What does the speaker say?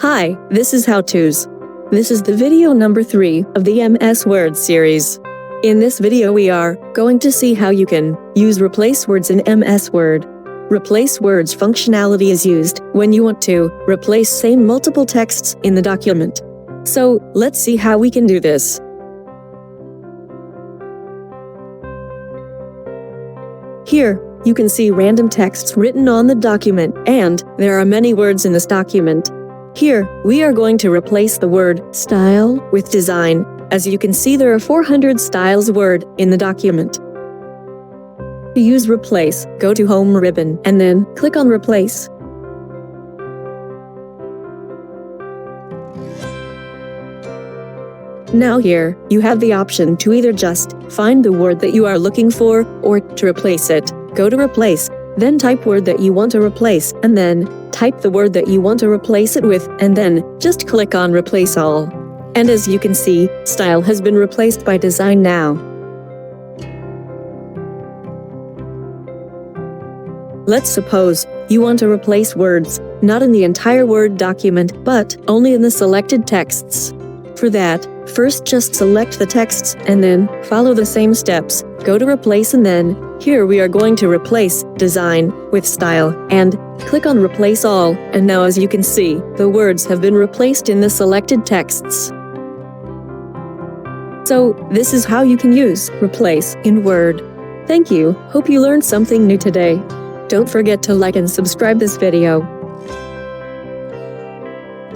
Hi, this is How To's. This is the video number 3 of the MS Word series. In this video we are going to see how you can use replace words in MS Word. Replace words functionality is used when you want to replace same multiple texts in the document. So, let's see how we can do this. Here, you can see random texts written on the document, and there are many words in this document. Here, we are going to replace the word style with design. As you can see, there are 400 styles word in the document. To use replace, go to Home ribbon and then click on Replace. Now here, you have the option to either just find the word that you are looking for or to replace it. Go to Replace, then type word that you want to replace, and then type the word that you want to replace it with, and then just click on Replace All. And as you can see, style has been replaced by design now. Let's suppose you want to replace words, not in the entire Word document, but only in the selected texts. For that, first just select the texts and then follow the same steps. Go to Replace and then, here we are going to replace design with style and click on Replace All, and now as you can see, the words have been replaced in the selected texts. So, this is how you can use replace in Word. Thank you, hope you learned something new today. Don't forget to like and subscribe this video.